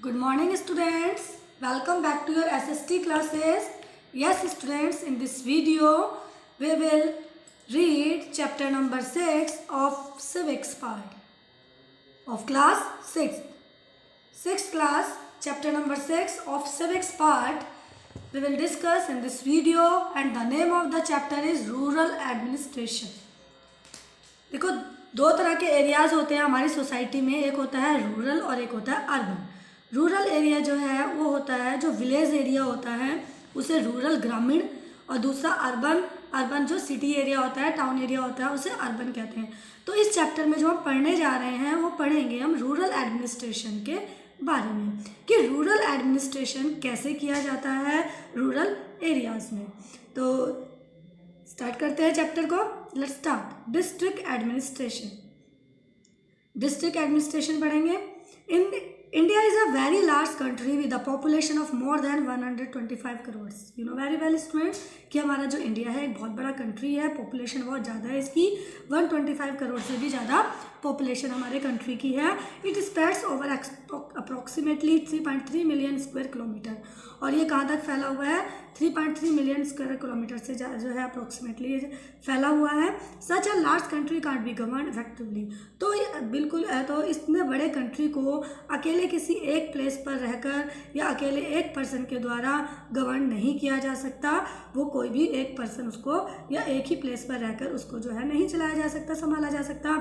Good morning students. Welcome back to your SST classes. Yes students, in this video we will read chapter number 6 of civics part of class 6. 6th class chapter number 6 of civics part we will discuss in this video, and the name of the chapter is rural administration. देखो, दो तरह के areas होते हैं हमारी society में, एक होता है रूरल और एक होता है अर्बन। रूरल एरिया जो है वो होता है जो विलेज एरिया होता है उसे रूरल ग्रामीण, और दूसरा अर्बन जो सिटी एरिया होता है, टाउन एरिया होता है, उसे अर्बन कहते हैं। तो इस चैप्टर में जो हम पढ़ने जा रहे हैं वो पढ़ेंगे हम रूरल एडमिनिस्ट्रेशन के बारे में कि रूरल एडमिनिस्ट्रेशन कैसे किया जाता है रूरल एरियाज़ में। तो स्टार्ट करते हैं चैप्टर को। Let's start. District administration. District administration पढ़ेंगे। इन India is a very large country with a population of more than 125 crores. You know very well students कि हमारा जो इंडिया है एक बहुत बड़ा कंट्री है, पॉपुलेशन बहुत ज़्यादा है इसकी, 125 करोड़ से भी ज़्यादा पॉपुलेशन हमारे कंट्री की है। It spreads over approximately 3.3 million square kilometre, और ये कहाँ तक फैला हुआ है? 3.3 मिलियन स्क्वायर किलोमीटर से जो है अप्रॉक्सीमेटली फैला हुआ है। Such a large country can't be govern effectively. तो बिल्कुल तो इतने बड़े कंट्री को अकेले किसी एक प्लेस पर रहकर या अकेले एक पर्सन के द्वारा गवर्न नहीं किया जा सकता। वो कोई भी एक पर्सन उसको या एक ही प्लेस पर रहकर उसको जो है नहीं चलाया जा सकता, संभाला जा सकता।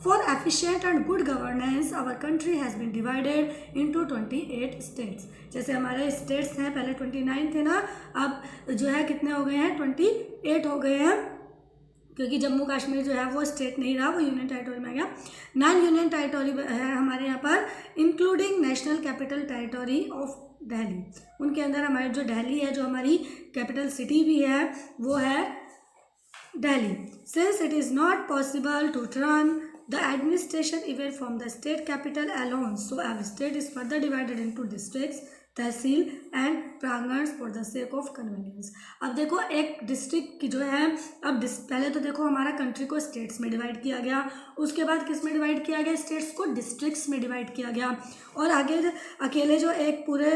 For efficient and good governance our country has been divided into 28 states. जैसे हमारे स्टेट्स हैं, पहले 29 थे ना, अब जो है कितने हो गए हैं? 28 हो गए हैं, क्योंकि जम्मू कश्मीर जो है वो स्टेट नहीं रहा, वो यूनियन टेरिटोरी में आ गया। 9 यूनियन टेरिटोरी है हमारे यहाँ पर, including national capital territory of Delhi. उनके अंदर हमारे जो दिल्ली है, जो हमारी कैपिटल सिटी भी है, वो है Delhi. Since it is not possible to run the administration even from the state capital alone, so every state is further divided into districts, tehsil and प्रांगण for the sake of convenience. अब देखो, एक district की जो है, अब पहले तो देखो हमारा कंट्री को स्टेट्स में डिवाइड किया गया, उसके बाद किस में डिवाइड किया गया? स्टेट्स को डिस्ट्रिक्ट्स में डिवाइड किया गया, और आगे अकेले जो एक पूरे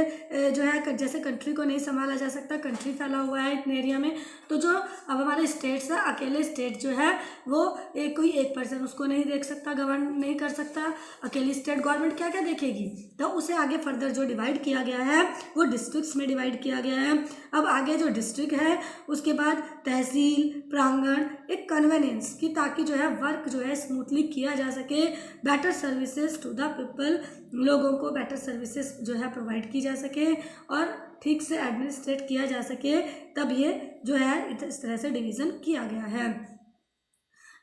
जो है जैसे कंट्री को नहीं संभाला जा सकता, कंट्री फैला हुआ है इतने एरिया में, तो जो अब हमारे स्टेट्स है, अकेले स्टेट जो है वो कोई एक पर्सन उसको नहीं देख सकता, गवर्न नहीं कर सकता। अकेली स्टेट गवर्नमेंट क्या क्या देखेगी? तो उसे आगे फर्दर जो डिवाइड किया गया है वो डिस्ट्रिक्ट्स में डिवाइड किया गया है। अब आगे जो डिस्ट्रिक्ट है उसके बाद तहसील, प्रांगण, एक कन्वीनियंस की, ताकि जो है वर्क जो है स्मूथली किया जा सके, better services to the people, लोगों को बेटर सर्विसेज जो है प्रोवाइड की जा सके और ठीक से एडमिनिस्ट्रेट किया जा सके। तब ये जो है इस तरह से डिवीज़न किया गया है।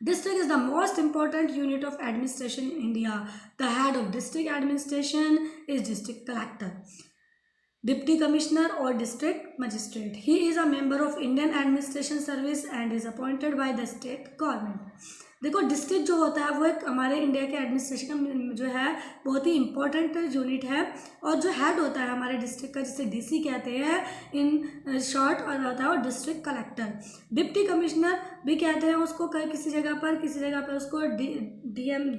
District is the most important unit of administration in India. The head of district administration is district collector, Deputy Commissioner or district magistrate. He is a member of Indian Administration Service and is appointed by the state government. देखो, district जो होता है वो एक हमारे India के administration का जो है बहुत ही इंपॉर्टेंट यूनिट है, और जो हेड होता है हमारे डिस्ट्रिक्ट का, जिसे डीसी कहते हैं इन शॉर्ट, और होता है वो डिस्ट्रिक्ट कलेक्टर। डिप्टी कमिश्नर भी कहते हैं उसको, किसी जगह पर उसको डीएम,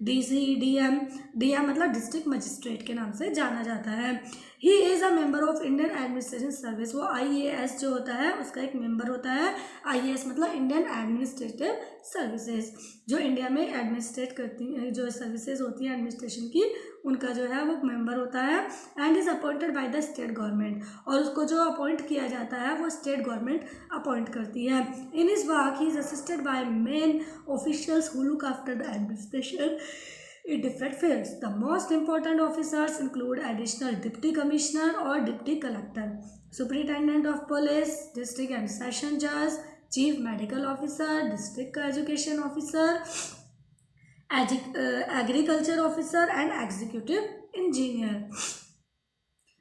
डीसी, डीएम मतलब डिस्ट्रिक्ट मजिस्ट्रेट के नाम से जाना जाता है। He is a member of Indian administration service. वो आईएएस जो होता है उसका एक मेंबर होता है। आईएएस मतलब इंडियन एडमिनिस्ट्रेटिव सर्विसेज, जो इंडिया में एडमिनिस्ट्रेट करती हैं, जो सर्विसेज होती हैं एडमिनिस्ट्रेशन की, उनका जो है वो मेंबर होता है। And is appointed by the state government, और उसको जो अपॉइंट किया जाता है वो स्टेट गवर्नमेंट अपॉइंट करती है। In his work he is assisted by main officials who look after the administration in different fields. The most important officers include additional deputy commissioner or deputy collector, superintendent of police, district and session judge, chief medical officer, district education officer, agriculture officer and executive engineer.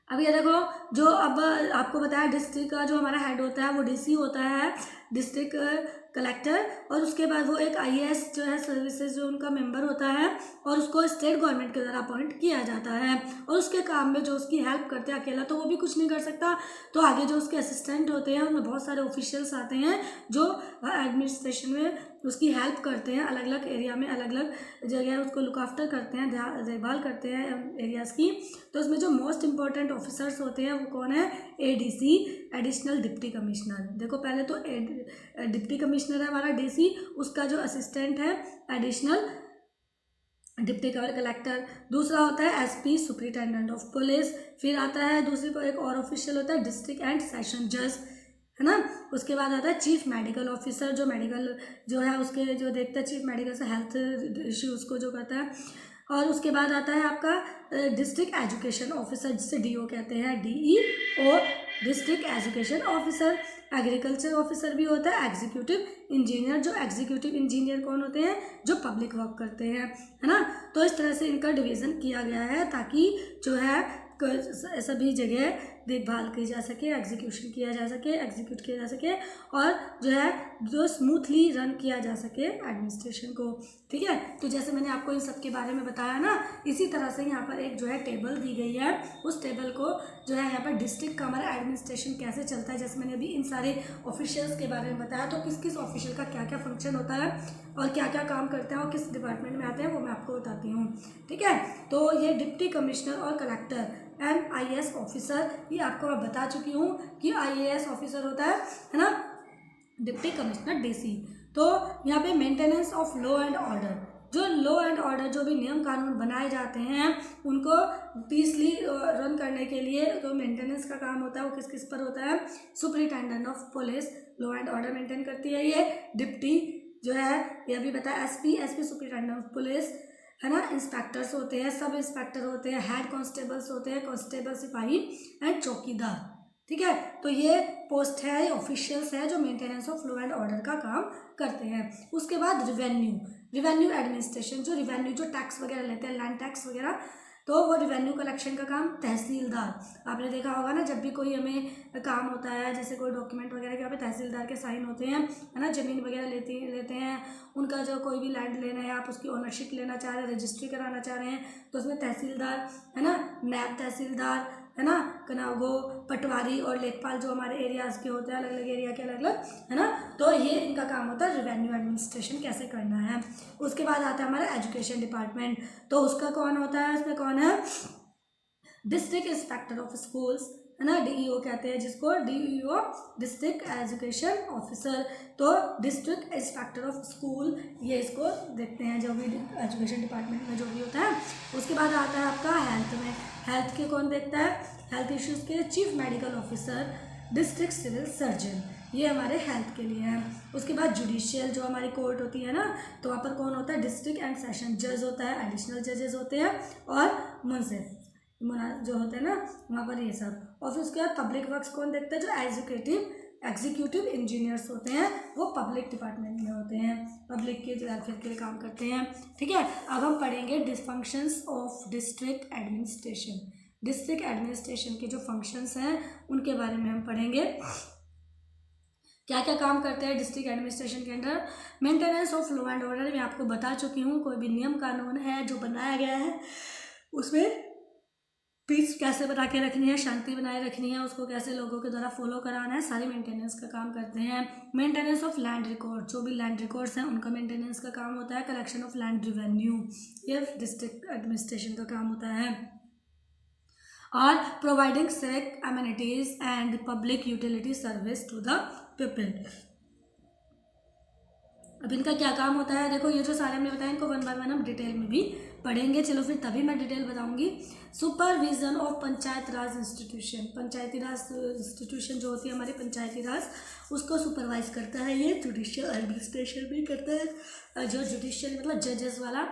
अब ये देखो, जो अब आपको बताया district का जो हमारा हेड होता है वो डीसी होता है, डिस्ट्रिक्ट कलेक्टर, और उसके बाद वो एक आईएएस जो है सर्विसेज जो उनका मेंबर होता है, और उसको स्टेट गवर्नमेंट के द्वारा अपॉइंट किया जाता है, और उसके काम में जो उसकी हेल्प करते हैं, अकेला तो वो भी कुछ नहीं कर सकता, तो आगे जो उसके असिस्टेंट होते हैं उनमें बहुत सारे ऑफिशियल्स आते हैं जो एडमिनिस्ट्रेशन में उसकी हेल्प करते हैं, अलग अलग एरिया में अलग अलग जगह उसको लुक आफ्टर करते हैं, देखभाल करते हैं एरियाज़ की। तो उसमें जो मोस्ट इंपॉर्टेंट ऑफिसर्स होते हैं वो कौन है? ADC, additional deputy commissioner. देखो पहले तो डिप्टी कमिश्नर है हमारा डीसी, उसका जो असिस्टेंट है एडिशनल डिप्टी कलेक्टर। दूसरा होता है एसपी, सुपरिटेंडेंट ऑफ पुलिस। फिर आता है दूसरी को एक और ऑफिशियल होता है डिस्ट्रिक्ट एंड सेशन जज, है ना। उसके बाद आता है चीफ मेडिकल ऑफिसर, जो मेडिकल जो है उसके जो देखता है, चीफ मेडिकल से हेल्थ इश्यूज़ को जो करता है। और उसके बाद आता है आपका डिस्ट्रिक्ट एजुकेशन ऑफिसर, जिसे डीओ कहते हैं, DEO, district education officer. Agriculture officer भी होता है, एग्जीक्यूटिव इंजीनियर, जो एग्जीक्यूटिव इंजीनियर कौन होते हैं? जो पब्लिक वर्क करते हैं, है ना। तो इस तरह से इनका डिवीज़न किया गया है ताकि जो है सभी जगह देखभाल की जा सके, एग्जीक्यूशन किया जा सके, एग्जीक्यूट किया जा सके, और जो है जो स्मूथली रन किया जा सके एडमिनिस्ट्रेशन को, ठीक है। तो जैसे मैंने आपको इन सब के बारे में बताया ना, इसी तरह से यहाँ पर एक जो है टेबल दी गई है, उस टेबल को जो है यहाँ पर डिस्ट्रिक्ट का हमारा एडमिनिस्ट्रेशन कैसे चलता है, जैसे मैंने अभी इन सारे ऑफिशियल्स के बारे में बताया, तो किस किस ऑफिशियल का क्या क्या फंक्शन होता है और क्या क्या काम करते हैं और किस डिपार्टमेंट में आते हैं, वो मैं आपको बताती हूँ, ठीक है। तो ये डिप्टी कमिश्नर और कलेक्टर MIS ऑफिसर, ये आपको मैं बता चुकी हूँ कि IAS ऑफिसर होता है ना, डिप्टी कमिश्नर डीसी। तो यहाँ पे maintenance of law and order, जो लॉ एंड ऑर्डर जो भी नियम कानून बनाए जाते हैं उनको पीसली रन करने के लिए तो मेंटेनेंस का काम होता है, वो किस किस पर होता है? Superintendent of police law and order maintain करती है। ये डिप्टी जो है ये भी बताया, एसपी सुपरिटेंडेंट ऑफ पुलिस, है ना। इंस्पेक्टर्स होते हैं, सब इंस्पेक्टर होते हैं, हेड कांस्टेबल्स होते हैं, कांस्टेबल, सिपाही एंड चौकीदार, ठीक है। तो ये पोस्ट है, ये ऑफिशियल्स है जो maintenance of law and order का काम करते हैं। उसके बाद रिवेन्यू एडमिनिस्ट्रेशन, जो रिवेन्यू जो टैक्स वगैरह लेते हैं, लैंड टैक्स वगैरह, तो वो रिवेन्यू कलेक्शन का काम तहसीलदार। आपने देखा होगा ना, जब भी कोई हमें काम होता है, जैसे कोई डॉक्यूमेंट वगैरह के यहाँ पे तहसीलदार के साइन होते हैं, है ना। ज़मीन वगैरह लेते हैं, उनका जो कोई भी लैंड लेना है, आप उसकी ओनरशिप लेना चाह रहे हैं, रजिस्ट्री कराना चाह रहे हैं, तो उसमें तहसीलदार, है ना, नायब तहसीलदार, है ना, कनागो, पटवारी और लेखपाल, जो हमारे एरियाज़ के होते हैं, अलग अलग एरिया के अलग अलग, है ना। तो ये इनका काम होता है रिवेन्यू एडमिनिस्ट्रेशन कैसे करना है। उसके बाद आता है हमारा एजुकेशन डिपार्टमेंट, तो उसका कौन होता है? उसमें कौन है? डिस्ट्रिक्ट इंस्पेक्टर ऑफ स्कूल्स, है ना, डीईओ कहते हैं जिसको, डीईओ डिस्ट्रिक्ट एजुकेशन ऑफिसर। तो डिस्ट्रिक्ट इंस्पेक्टर ऑफ स्कूल, ये इसको देखते हैं जो भी एजुकेशन डिपार्टमेंट में जो भी होता है। उसके बाद आता है आपका हेल्थ में, हेल्थ के कौन देखता है? हेल्थ इश्यूज़ के chief medical officer, district civil surgeon, ये हमारे हेल्थ के लिए है। उसके बाद जुडिशियल, जो हमारी कोर्ट होती है ना, तो वहाँ पर कौन होता है? डिस्ट्रिक्ट एंड सेशन जज होता है, एडिशनल जजेस होते हैं, और मुंसिफ जो होते हैं ना वहाँ पर, ये सब। और फिर उसके बाद पब्लिक वर्क्स कौन देखता है? जो एग्जीक्यूटिव इंजीनियर्स होते हैं, वो पब्लिक डिपार्टमेंट में होते हैं, पब्लिक के वेलफेयर के लिए काम करते हैं, ठीक है। अब हम पढ़ेंगे dysfunctions of district administration. District administration के जो फंक्शंस हैं उनके बारे में हम पढ़ेंगे, क्या क्या काम करते हैं डिस्ट्रिक्ट एडमिनिस्ट्रेशन के under. Maintenance of law and order मैं आपको बता चुकी हूँ, कोई भी नियम कानून है जो बनाया गया है उसमें पीस कैसे बना के रखनी है, शांति बनाए रखनी है, उसको कैसे लोगों के द्वारा फॉलो कराना है, सारी मेंटेनेंस का काम करते हैं। मेंटेनेंस ऑफ लैंड रिकॉर्ड, जो भी लैंड रिकॉर्ड्स हैं उनका मेंटेनेंस का काम होता है। कलेक्शन ऑफ लैंड रेवेन्यू, ये डिस्ट्रिक्ट एडमिनिस्ट्रेशन का काम होता है। और providing civic amenities and public utility service to the people. अब इनका क्या काम होता है? देखो ये जो सारे हमने बताया इनको वन बाय वन हम डिटेल में भी पढ़ेंगे, चलो फिर तभी मैं डिटेल बताऊंगी। Supervision of panchayat Raj institution, Panchayati Raj institution जो होती है हमारी पंचायती राज, उसको सुपरवाइज करता है ये जुडिशियल एडमिनिस्ट्रेशन भी करता है, जो जुडिशियल मतलब जजेस वाला,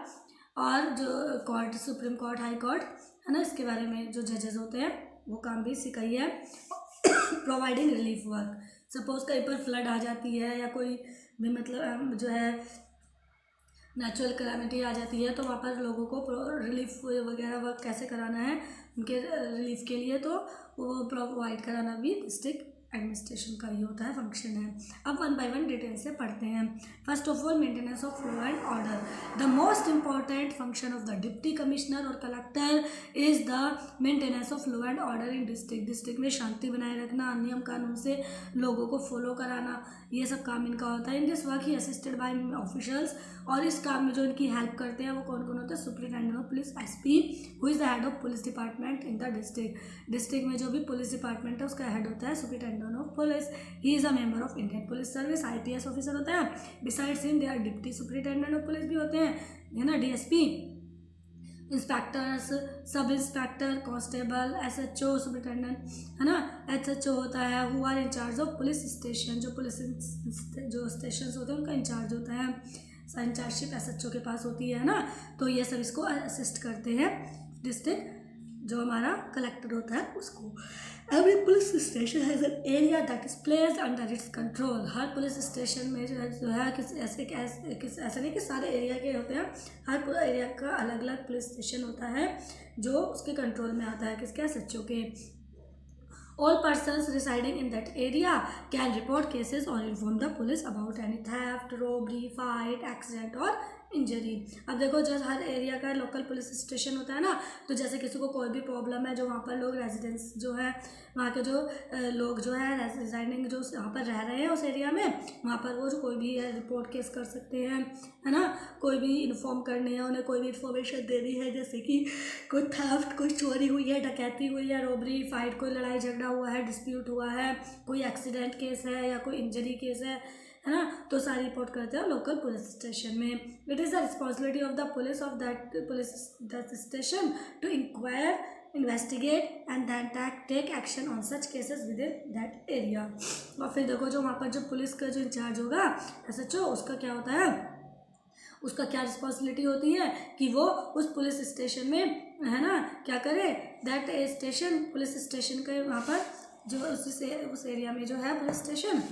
और जो court, supreme court, high court, है ना, इसके बारे में जो जजेस होते हैं वो काम भी सिखाई है। प्रोवाइडिंग रिलीफ वर्क, सपोज कहीं पर फ्लड आ जाती है या कोई भी मतलब जो है नेचुरल कैलामिटी आ जाती है, तो वहाँ पर लोगों को रिलीफ वगैरह वर्क कैसे कराना है उनके रिलीफ के लिए, तो वो प्रोवाइड कराना भी डिस्ट्रिक्ट एडमिनिस्ट्रेशन का ये होता है, फंक्शन है। अब वन बाय वन डिटेल से पढ़ते हैं। First of all, maintenance of law and order. The most important function of the deputy commissioner और collector is the maintenance of law and order in district. District में शांति बनाए रखना, नियम कानून से लोगों को फॉलो कराना, ये सब काम इनका होता है। In this work he assisted by officials, और इस काम में जो इनकी हेल्प करते हैं वो कौन कौन होते हैं? Superintendent of police, SP, who is the head of police department in the district. District में जो भी पुलिस डिपार्टमेंट है उसका हेड होता है superintendent of police. He is a member of Indian police service, IPS officer होता है। Besides him there deputy superintendent of police भी होते हैं, है ना, DSP, inspectors, sub inspector, constable, SHO, superintendent, है ना, एसएचओ होता है, who are incharge of police station, जो पुलिस जो स्टेशन होते हैं उनका इंचार्ज होता है। इंचार्जशिप एसएचओ के पास होती है ना, तो ये सब इसको असिस्ट करते हैं डिस्ट्रिक्ट जो हमारा कलेक्टर होता है उसको। Every police station has an area that is placed under its control. Her police station में जो है ऐसा नहीं कि सारे एरिया के होते हैं, हर पूरा एरिया का अलग अलग पुलिस स्टेशन होता है जो उसके कंट्रोल में आता है, किसके? एसएचओ के। All persons residing in that area can report cases or inform the police about any theft, robbery, fight, accident or injury. अब देखो, जब हर एरिया का लोकल पुलिस स्टेशन होता है ना, तो जैसे किसी को कोई भी प्रॉब्लम है, जो वहाँ पर लोग रेजिडेंस जो है वहाँ के जो लोग जो है रेजिडेंट जो यहाँ पर रह रहे हैं उस एरिया में, वहाँ पर वो जो कोई भी रिपोर्ट केस कर सकते हैं, है ना। कोई भी इन्फॉर्म करनी है उन्हें, कोई भी इन्फॉर्मेशन देनी है, जैसे कि कोई थेफ्ट, कोई चोरी हुई है, डकैती हुई है, रोबरी, फाइट, कोई लड़ाई झगड़ा हुआ है, डिस्प्यूट हुआ है, कोई एक्सीडेंट केस है या कोई इंजरी केस है ना, तो सारी रिपोर्ट करते हैं लोकल पुलिस स्टेशन में। It is the responsibility of the police of that police that station to inquire, investigate and then take action on such cases with in that area. और फिर देखो, जो वहाँ पर जो पुलिस का जो इंचार्ज होगा एसएचओ, उसका क्या होता है, उसका क्या रिस्पॉन्सिबिलिटी होती है कि वो उस पुलिस स्टेशन में, है ना, क्या करे, दैट स्टेशन पुलिस स्टेशन के वहाँ पर जो उस एरिया में जो है पुलिस स्टेशन,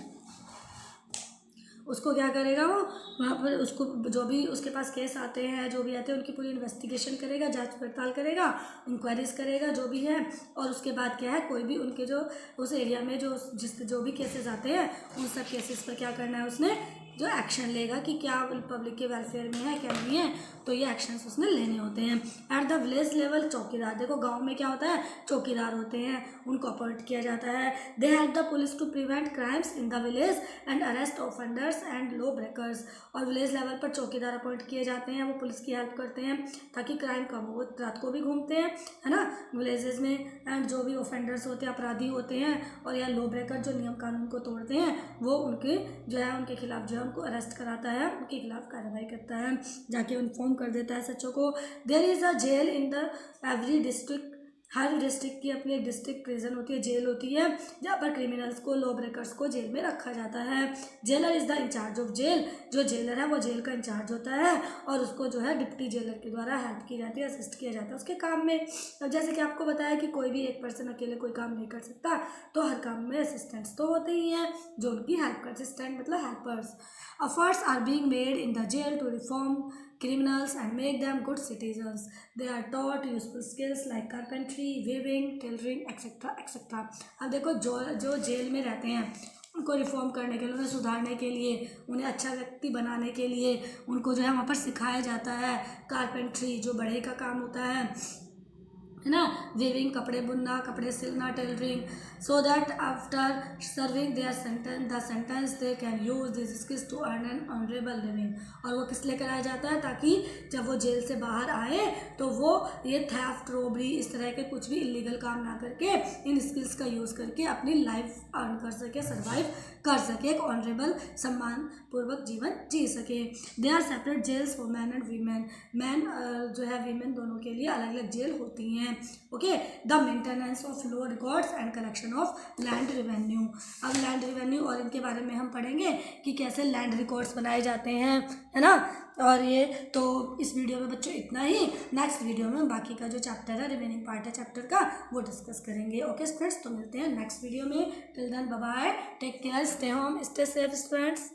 उसको क्या करेगा, वो वहाँ पर उसको जो भी उसके पास केस आते हैं, जो भी आते हैं, उनकी पूरी इन्वेस्टिगेशन करेगा, जांच पड़ताल करेगा, इंक्वायरीज करेगा जो भी है, और उसके बाद क्या है, कोई भी उनके जो उस एरिया में जो भी केसेस आते हैं उन सब केसेस पर क्या करना है, उसने जो एक्शन लेगा कि क्या पब्लिक के वेलफेयर में है, क्या नहीं है, तो ये एक्शंस उसने लेने होते हैं। एट द विलेज लेवल चौकीदार, देखो गांव में क्या होता है, चौकीदार होते हैं, उनको अपॉइंट किया जाता है। They help the police to prevent crimes in the village and arrest offenders and law breakers. और विलेज लेवल पर चौकीदार अपॉइंट किए जाते हैं, वो पुलिस की हेल्प करते हैं ताकि क्राइम कम हो। रात को भी घूमते हैं, है ना, विलेजेस में, एंड जो भी ऑफेंडर्स होते हैं, अपराधी होते हैं, और या लॉ ब्रेकर जो नियम कानून को तोड़ते हैं, वो उनके जो है उनके खिलाफ जो है उनको अरेस्ट कराता है, उनके खिलाफ कार्रवाई करता है, जाके इन्फॉर्म कर देता है सच्चों को। There is a jail in the every district. हर डिस्ट्रिक्ट की अपनी एक डिस्ट्रिक्ट प्रिजन होती है, जेल होती है, जहाँ पर क्रिमिनल्स को, लॉ ब्रेकर्स को जेल में रखा जाता है। Jailer is the incharge of jail, जो जेलर है वो जेल का इंचार्ज होता है, और उसको जो है डिप्टी जेलर के द्वारा हेल्प की जाती है, असिस्ट किया जाता है उसके काम में। अब जैसे कि आपको बताया कि कोई भी एक पर्सन अकेले कोई काम नहीं कर सकता, तो हर काम में असिस्टेंट्स तो होते ही हैं जो उनकी हेल्प कर, असिस्टेंट मतलब helpers. Efforts are being made in the jail to reform criminals and make them good citizens. They are taught useful skills like carpentry, weaving, tailoring, etc. etc. अब देखो, जो जेल में रहते हैं उनको रिफॉर्म करने के लिए, उन्हें सुधारने के लिए, उन्हें अच्छा व्यक्ति बनाने के लिए उनको जो है वहाँ पर सिखाया जाता है कारपेंट्री, जो बढ़ई का काम होता है ना, वीविंग कपड़े बुनना, कपड़े सिलना, tailoring, so that after serving their sentence they can use this skills to earn an honourable living. और वो किस लिए कराया जाता है, ताकि जब वो जेल से बाहर आए तो वो ये थेफ्ट, रोबरी, इस तरह के कुछ भी इलीगल काम ना करके इन स्किल्स का यूज़ करके अपनी लाइफ अर्न कर सके, सर्वाइव कर सके, एक ऑनरेबल सम्मानपूर्वक जीवन जी सके। They are separate jails for man and women. Man जो है वीमेन दोनों के लिए अलग अलग जेल होती हैं। Okay, the maintenance of law records and collection of land revenue. अब लैंड रेवेन्यू और इनके बारे में हम पढ़ेंगे कि कैसे लैंड रिकॉर्ड्स बनाए जाते हैं, है ना। और ये तो इस वीडियो में बच्चों इतना ही। नेक्स्ट वीडियो में बाकी का जो चैप्टर है, रिमेनिंग पार्ट है चैप्टर का, वो डिस्कस करेंगे। ओके स्टूडेंट्स, तो मिलते हैं नेक्स्ट वीडियो में। Till then bye bye, take care, stay home, stay safe students.